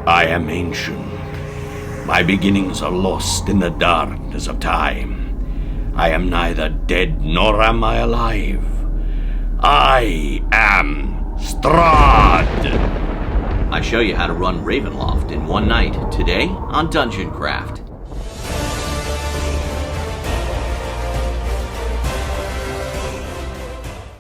I am ancient. My beginnings are lost in the darkness of time. I am neither dead nor am I alive. I am Strahd! I show you how to run Ravenloft in one night, today on Dungeoncraft.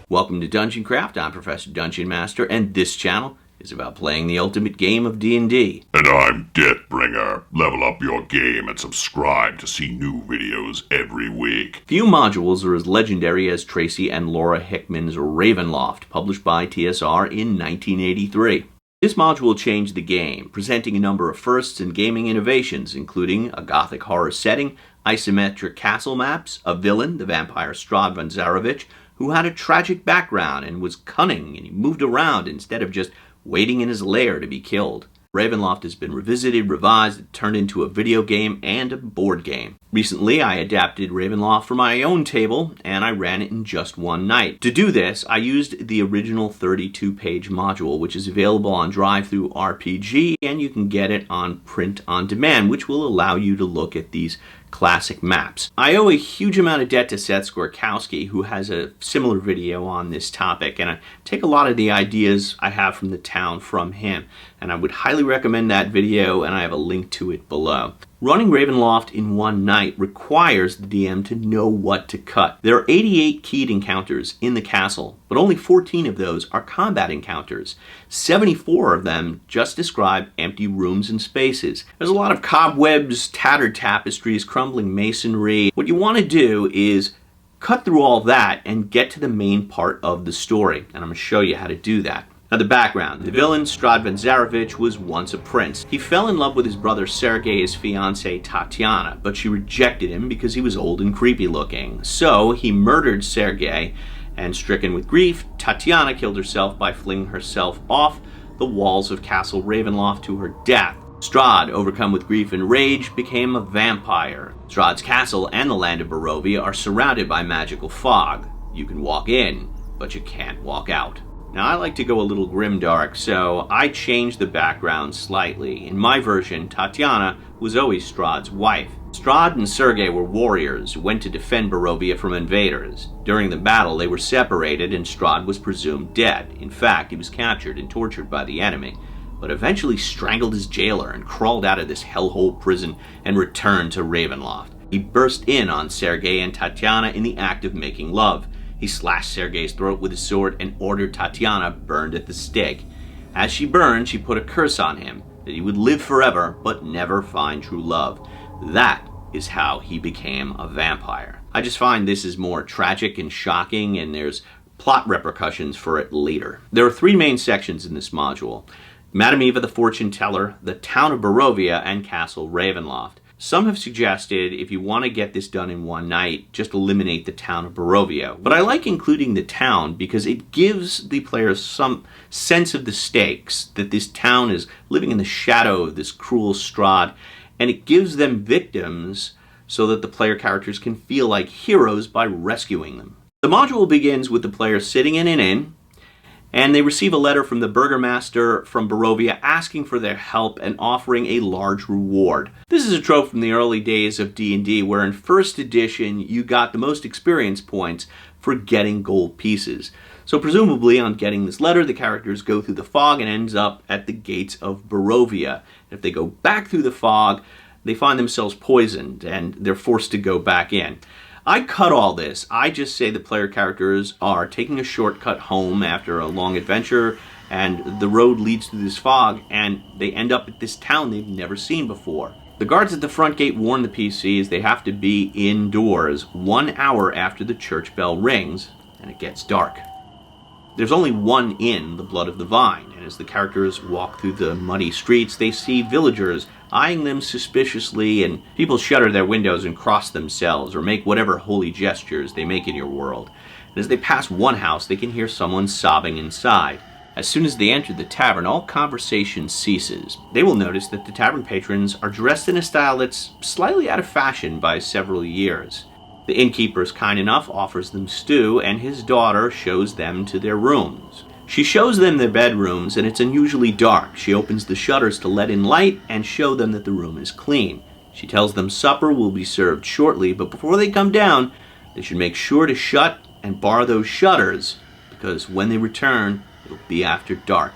Welcome to Dungeoncraft. I'm Professor Dungeonmaster, and this channel is about playing the ultimate game of D&D. And I'm Deathbringer. Level up your game and subscribe to see new videos every week. Few modules are as legendary as Tracy and Laura Hickman's Ravenloft, published by TSR in 1983. This module changed the game, presenting a number of firsts and gaming innovations, including a gothic horror setting, isometric castle maps, a villain, the vampire Strahd von Zarovich, who had a tragic background and was cunning, and he moved around instead of just waiting in his lair to be killed. Ravenloft has been revisited, revised, and turned into a video game and a board game. Recently, I adapted Ravenloft for my own table, and I ran it in just one night. To do this, I used the original 32-page module, which is available on DriveThruRPG, and you can get it on print on demand, which will allow you to look at these classic maps. I owe a huge amount of debt to Seth Skorkowski, who has a similar video on this topic, and I take a lot of the ideas I have from the town from him, and I would highly recommend that video, and I have a link to it below. Running Ravenloft in one night requires the DM to know what to cut. There are 88 keyed encounters in the castle, but only 14 of those are combat encounters. 74 of them just describe empty rooms and spaces. There's a lot of cobwebs, tattered tapestries, crumbling masonry. What you want to do is cut through all that and get to the main part of the story, and I'm going to show you how to do that. Now, the background. The villain, Strahd von Zarovich, was once a prince. He fell in love with his brother Sergei's fiancée Tatiana, but she rejected him because he was old and creepy looking. So he murdered Sergei, and stricken with grief, Tatiana killed herself by flinging herself off the walls of Castle Ravenloft to her death. Strahd, overcome with grief and rage, became a vampire. Strahd's castle and the land of Barovia are surrounded by magical fog. You can walk in, but you can't walk out. Now, I like to go a little grimdark, so I changed the background slightly. In my version, Tatiana was always Strahd's wife. Strahd and Sergei were warriors who went to defend Barovia from invaders. During the battle, they were separated and Strahd was presumed dead. In fact, he was captured and tortured by the enemy, but eventually strangled his jailer and crawled out of this hellhole prison and returned to Ravenloft. He burst in on Sergei and Tatiana in the act of making love. He slashed Sergei's throat with his sword and ordered Tatiana burned at the stake. As she burned, she put a curse on him, that he would live forever but never find true love. That is how he became a vampire. I just find this is more tragic and shocking, and there's plot repercussions for it later. There are three main sections in this module: Madame Eva the Fortune Teller, the town of Barovia, and Castle Ravenloft. Some have suggested if you want to get this done in one night, just eliminate the town of Barovia. But I like including the town because it gives the players some sense of the stakes, that this town is living in the shadow of this cruel Strahd, and it gives them victims so that the player characters can feel like heroes by rescuing them. The module begins with the player sitting in an inn, and they receive a letter from the burgomaster from Barovia asking for their help and offering a large reward. This is a trope from the early days of D&D, where in first edition you got the most experience points for getting gold pieces. So presumably on getting this letter, the characters go through the fog and ends up at the gates of Barovia. If they go back through the fog, they find themselves poisoned and they're forced to go back in. I cut all this. I just say the player characters are taking a shortcut home after a long adventure, and the road leads through this fog, and they end up at this town they've never seen before. The guards at the front gate warn the PCs they have to be indoors 1 hour after the church bell rings, and it gets dark. There's only one inn, the Blood of the Vine, and as the characters walk through the muddy streets, they see villagers eyeing them suspiciously, and people shutter their windows and cross themselves or make whatever holy gestures they make in your world. And as they pass one house, they can hear someone sobbing inside. As soon as they enter the tavern, all conversation ceases. They will notice that the tavern patrons are dressed in a style that's slightly out of fashion by several years. The innkeeper is kind enough, offers them stew, and his daughter shows them to their rooms. She shows them their bedrooms, and it's unusually dark. She opens the shutters to let in light and show them that the room is clean. She tells them supper will be served shortly, but before they come down, they should make sure to shut and bar those shutters, because when they return, it'll be after dark.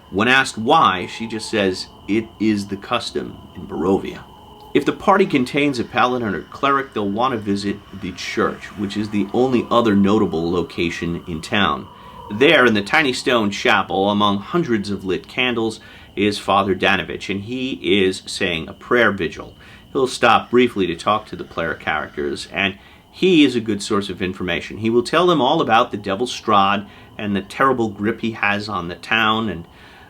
When asked why, she just says, "It is the custom in Barovia." If the party contains a paladin or cleric, they'll want to visit the church, which is the only other notable location in town. There, in the tiny stone chapel, among hundreds of lit candles, is Father Danovich, and he is saying a prayer vigil. He'll stop briefly to talk to the player characters, and he is a good source of information. He will tell them all about the devil Strahd and the terrible grip he has on the town, and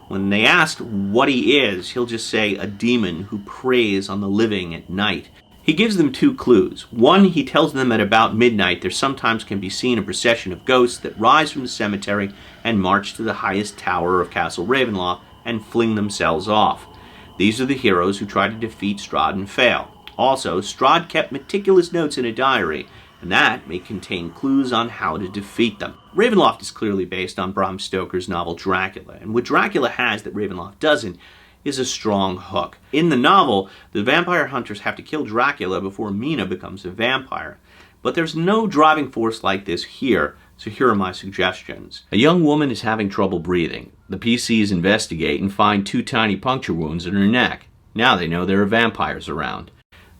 when they ask what he is, he'll just say a demon who preys on the living at night. He gives them 2 clues. One, he tells them at about midnight there sometimes can be seen a procession of ghosts that rise from the cemetery and march to the highest tower of Castle Ravenloft and fling themselves off. These are the heroes who try to defeat Strahd and fail. Also, Strahd kept meticulous notes in a diary, and that may contain clues on how to defeat them. Ravenloft is clearly based on Bram Stoker's novel Dracula, and what Dracula has that Ravenloft doesn't is a strong hook. In the novel, the vampire hunters have to kill Dracula before Mina becomes a vampire. But there's no driving force like this here, so here are my suggestions. A young woman is having trouble breathing. The PCs investigate and find 2 tiny puncture wounds in her neck. Now they know there are vampires around.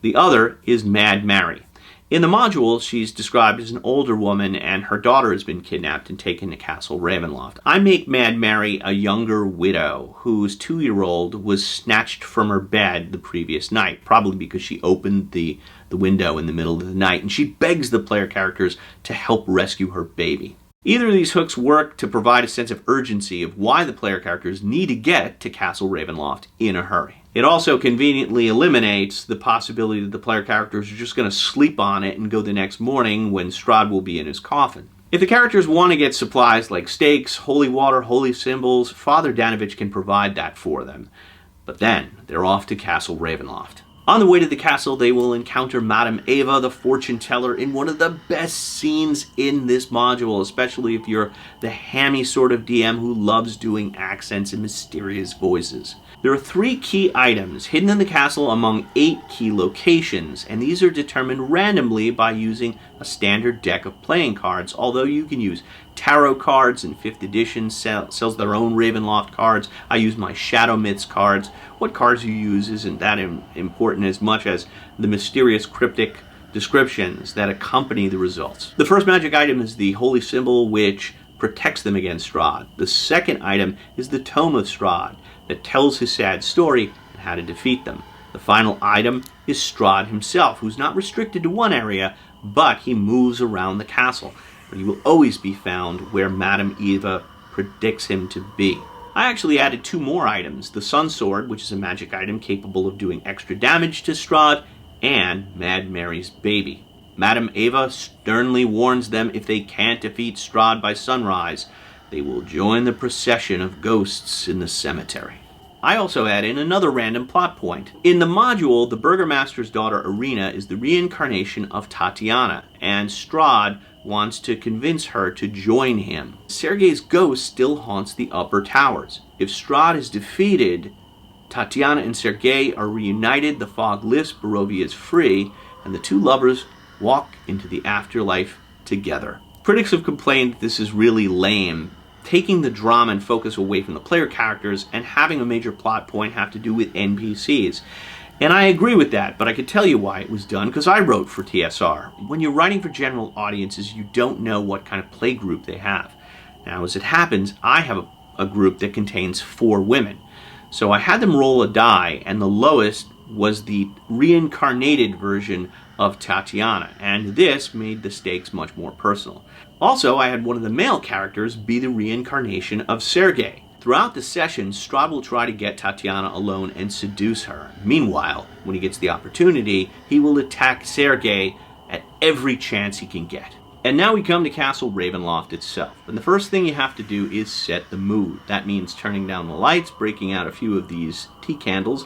The other is Mad Mary. In the module, she's described as an older woman, and her daughter has been kidnapped and taken to Castle Ravenloft. I make Mad Mary a younger widow whose 2-year-old was snatched from her bed the previous night, probably because she opened the window in the middle of the night, and she begs the player characters to help rescue her baby. Either of these hooks work to provide a sense of urgency of why the player characters need to get to Castle Ravenloft in a hurry. It also conveniently eliminates the possibility that the player characters are just going to sleep on it and go the next morning when Strahd will be in his coffin. If the characters want to get supplies like stakes, holy water, holy symbols, Father Danovich can provide that for them. But then, they're off to Castle Ravenloft. On the way to the castle, they will encounter Madame Ava, the fortune teller, in one of the best scenes in this module, especially if you're the hammy sort of DM who loves doing accents and mysterious voices. There are 3 key items hidden in the castle among 8 key locations, and these are determined randomly by using a standard deck of playing cards, although you can use tarot cards, and 5th edition sells their own Ravenloft cards. I use my Shadow Myths cards. What cards you use isn't that important as much as the mysterious cryptic descriptions that accompany the results. The first magic item is the holy symbol, which protects them against Strahd. The second item is the Tome of Strahd, that tells his sad story and how to defeat them. The final item is Strahd himself, who's not restricted to one area, but he moves around the castle, where he will always be found where Madame Eva predicts him to be. I actually added 2 more items, the Sun Sword, which is a magic item capable of doing extra damage to Strahd, and Mad Mary's baby. Madame Eva sternly warns them if they can't defeat Strahd by sunrise, they will join the procession of ghosts in the cemetery. I also add in another random plot point. In the module, the Burgomaster's daughter Irina is the reincarnation of Tatiana, and Strahd wants to convince her to join him. Sergei's ghost still haunts the upper towers. If Strahd is defeated, Tatiana and Sergei are reunited, the fog lifts, Barovia is free, and the 2 lovers walk into the afterlife together. Critics have complained that this is really lame, taking the drama and focus away from the player characters and having a major plot point have to do with NPCs. And I agree with that, but I could tell you why it was done, because I wrote for TSR. When you're writing for general audiences, you don't know what kind of play group they have. Now, as it happens, I have a group that contains 4 women. So I had them roll a die, and the lowest was the reincarnated version of Tatiana, and this made the stakes much more personal. Also, I had one of the male characters be the reincarnation of Sergei. Throughout the session, Strahd will try to get Tatiana alone and seduce her. Meanwhile, when he gets the opportunity, he will attack Sergei at every chance he can get. And now we come to Castle Ravenloft itself. And the first thing you have to do is set the mood. That means turning down the lights, breaking out a few of these tea candles,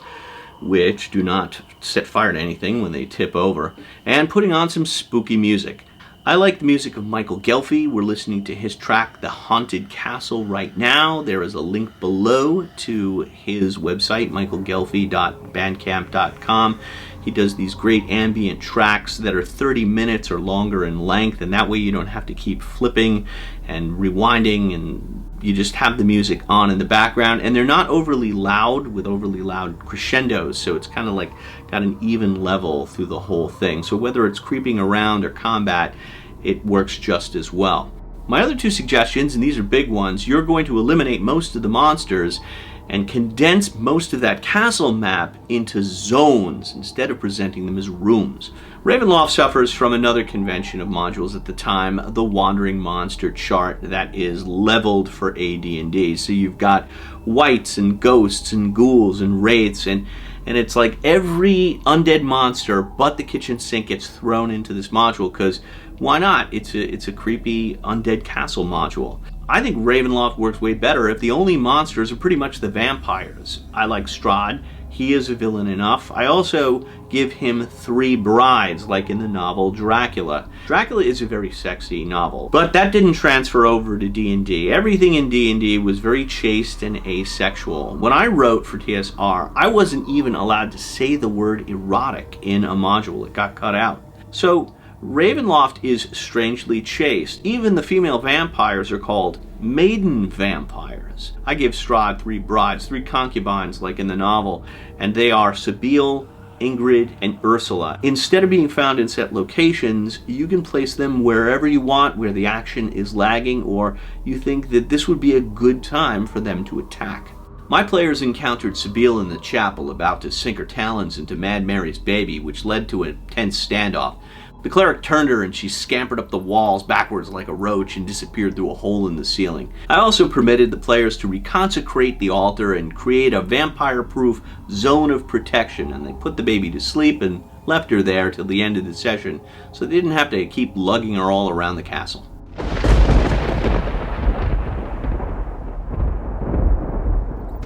which do not set fire to anything when they tip over, and putting on some spooky music. I like the music of Michael Gelfi. We're listening to his track, The Haunted Castle, right now. There is a link below to his website, michaelgelfi.bandcamp.com. He does these great ambient tracks that are 30 minutes or longer in length, and that way you don't have to keep flipping and rewinding, and you just have the music on in the background. And they're not overly loud with overly loud crescendos, so it's kind of like got an even level through the whole thing. So whether it's creeping around or combat, it works just as well. My other two suggestions, and these are big ones, you're going to eliminate most of the monsters and condense most of that castle map into zones instead of presenting them as rooms. Ravenloft suffers from another convention of modules at the time, the Wandering Monster chart that is leveled for AD&D. So you've got wights and ghosts and ghouls and wraiths, and it's like every undead monster but the kitchen sink gets thrown into this module, because why not? It's a creepy undead castle module. I think Ravenloft works way better if the only monsters are pretty much the vampires. I like Strahd. He is a villain enough. I also give him 3 brides, like in the novel Dracula. Dracula is a very sexy novel, but that didn't transfer over to D&D. Everything in D&D was very chaste and asexual. When I wrote for TSR, I wasn't even allowed to say the word erotic in a module. It got cut out. So Ravenloft is strangely chaste. Even the female vampires are called maiden vampires. I give Strahd 3 brides, 3 concubines like in the novel, and they are Sabile, Ingrid, and Ursula. Instead of being found in set locations, you can place them wherever you want, where the action is lagging, or you think that this would be a good time for them to attack. My players encountered Sabile in the chapel, about to sink her talons into Mad Mary's baby, which led to a tense standoff. The cleric turned her and she scampered up the walls backwards like a roach and disappeared through a hole in the ceiling. I also permitted the players to reconsecrate the altar and create a vampire-proof zone of protection, and they put the baby to sleep and left her there till the end of the session, so they didn't have to keep lugging her all around the castle.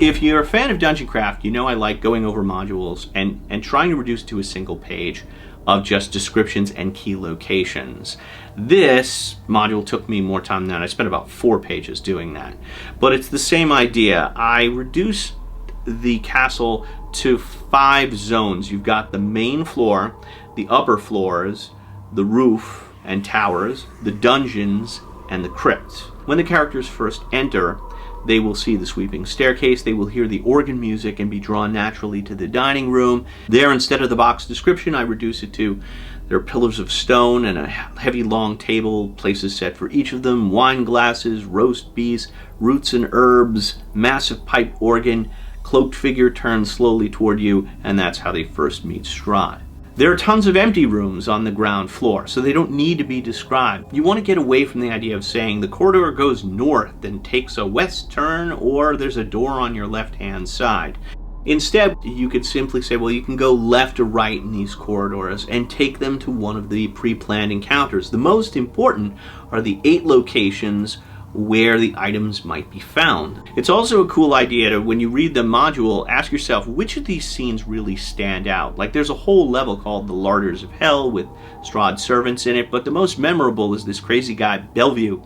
If you're a fan of Dungeon Craft, you know I like going over modules and trying to reduce it to a single page of just descriptions and key locations. This module took me more time than that. I spent about 4 pages doing that. But it's the same idea. I reduced the castle to 5 zones. You've got the main floor, the upper floors, the roof and towers, the dungeons, and the crypts. When the characters first enter, they will see the sweeping staircase, they will hear the organ music and be drawn naturally to the dining room. There, instead of the box description, I reduce it to there are pillars of stone and a heavy long table, places set for each of them, wine glasses, roast beef, roots and herbs, massive piped organ, cloaked figure turns slowly toward you, and that's how they first meet Strahd. There are tons of empty rooms on the ground floor, so they don't need to be described. You want to get away from the idea of saying the corridor goes north and takes a west turn, or there's a door on your left-hand side. Instead, you could simply say, well, you can go left or right in these corridors and take them to one of the pre-planned encounters. The most important are the 8 locations where the items might be found. It's also a cool idea to, when you read the module, ask yourself which of these scenes really stand out. Like there's a whole level called the Larders of Hell with Strahd's servants in it, but the most memorable is this crazy guy, Bellevue,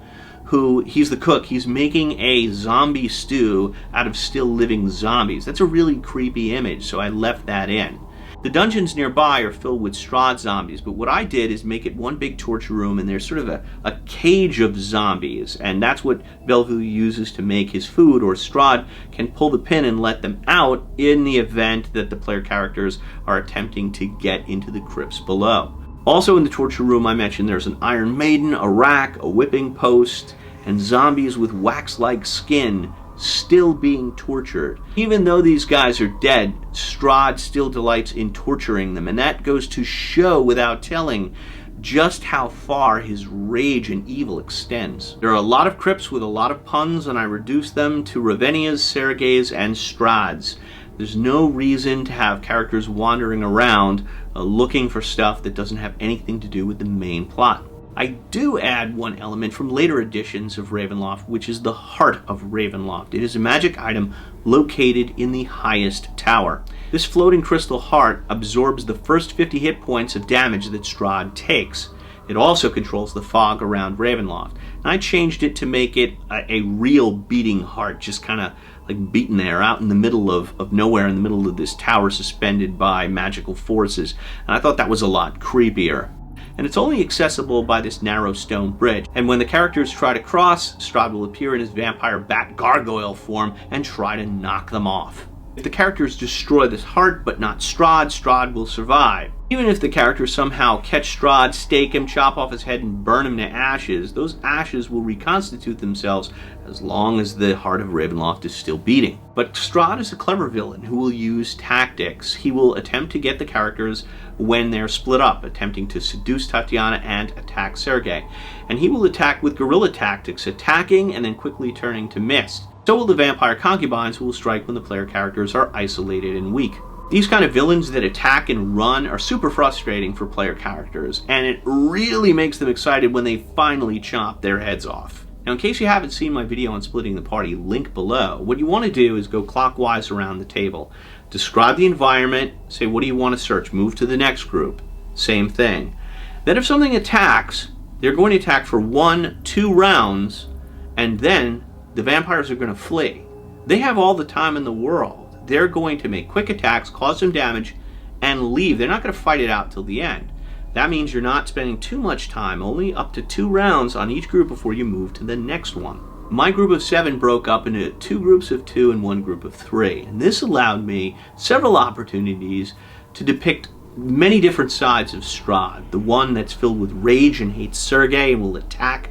who, he's the cook, he's making a zombie stew out of still living zombies. That's a really creepy image, so I left that in. The dungeons nearby are filled with Strahd zombies, but what I did is make it one big torture room, and there's sort of a cage of zombies, and that's what Bellevue uses to make his food, or Strahd can pull the pin and let them out in the event that the player characters are attempting to get into the crypts below. Also in the torture room I mentioned there's an Iron Maiden, a rack, a whipping post, and zombies with wax-like skin still being tortured. Even though these guys are dead, Strahd still delights in torturing them, and that goes to show without telling just how far his rage and evil extends. There are a lot of crypts with a lot of puns, and I reduced them to Ravenias, Sergeys, and Strahds. There's no reason to have characters wandering around looking for stuff that doesn't have anything to do with the main plot. I do add one element from later editions of Ravenloft, which is the heart of Ravenloft. It is a magic item located in the highest tower. This floating crystal heart absorbs the first 50 hit points of damage that Strahd takes, It also controls the fog around Ravenloft. And I changed it to make it a real beating heart, just kind of like beating there out in the middle of nowhere, in the middle of this tower suspended by magical forces. And I thought that was a lot creepier. And it's only accessible by this narrow stone bridge. And when the characters try to cross, Strahd will appear in his vampire bat gargoyle form and try to knock them off. If the characters destroy this heart but not Strahd, Strahd will survive. Even if the characters somehow catch Strahd, stake him, chop off his head, and burn him to ashes, those ashes will reconstitute themselves as long as the heart of Ravenloft is still beating. But Strahd is a clever villain who will use tactics. He will attempt to get the characters when they're split up, attempting to seduce Tatiana and attack Sergei. And he will attack with guerrilla tactics, attacking and then quickly turning to mist. So will the vampire concubines, who will strike when the player characters are isolated and weak. These kind of villains that attack and run are super frustrating for player characters, and it really makes them excited when they finally chop their heads off. Now, in case you haven't seen my video on splitting the party, link below, what you want to do is go clockwise around the table. Describe the environment, say what do you want to search, move to the next group, same thing. Then if something attacks, they're going to attack for 1-2 rounds, and then the vampires are going to flee. They have all the time in the world. They're going to make quick attacks, cause some damage, and leave. They're not going to fight it out till the end. That means you're not spending too much time, only up to 2 rounds on each group before you move to the next one. My group of 7 broke up into 2 groups of 2 and 1 group of 3, and this allowed me several opportunities to depict many different sides of Strahd. The one that's filled with rage and hates Sergei and will attack,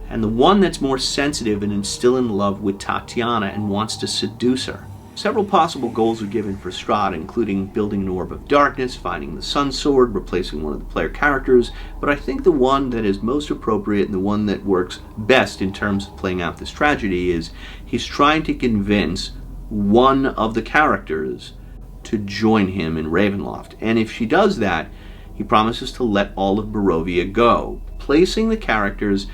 and the one that's more sensitive and is still in love with Tatiana and wants to seduce her. Several possible goals are given for Strahd, including building an orb of darkness, finding the sun sword, replacing one of the player characters, but I think the one that is most appropriate and the one that works best in terms of playing out this tragedy is he's trying to convince one of the characters to join him in Ravenloft. And if she does that, he promises to let all of Barovia go, placing the characters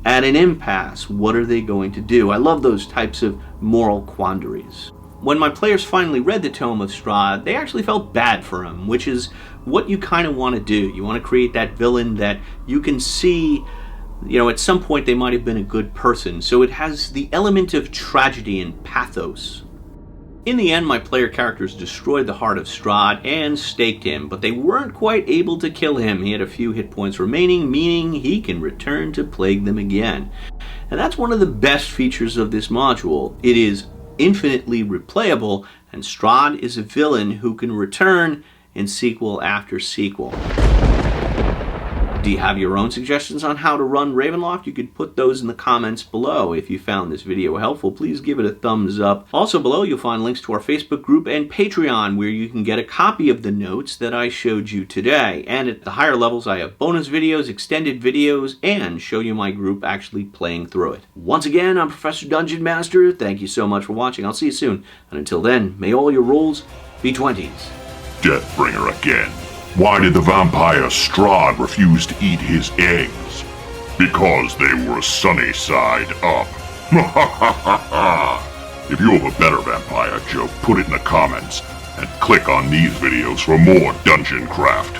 at an impasse. What are they going to do? I love those types of moral quandaries. When my players finally read the Tome of Strahd, they actually felt bad for him, which is what you kind of want to do. You want to create that villain that you can see, at some point they might have been a good person. So it has the element of tragedy and pathos. In the end, my player characters destroyed the heart of Strahd and staked him, but they weren't quite able to kill him. He had a few hit points remaining, meaning he can return to plague them again. And that's one of the best features of this module. It is infinitely replayable, and Strahd is a villain who can return in sequel after sequel. Do you have your own suggestions on how to run Ravenloft? You could put those in the comments below. If you found this video helpful, please give it a thumbs up. Also below, you'll find links to our Facebook group and Patreon, where you can get a copy of the notes that I showed you today. And at the higher levels, I have bonus videos, extended videos, and show you my group actually playing through it. Once again, I'm Professor Dungeonmaster. Thank you so much for watching. I'll see you soon. And until then, may all your rolls be 20s. Deathbringer again. Why did the vampire Strahd refuse to eat his eggs? Because they were sunny side up. If you have a better vampire joke, put it in the comments, and click on these videos for more dungeon craft.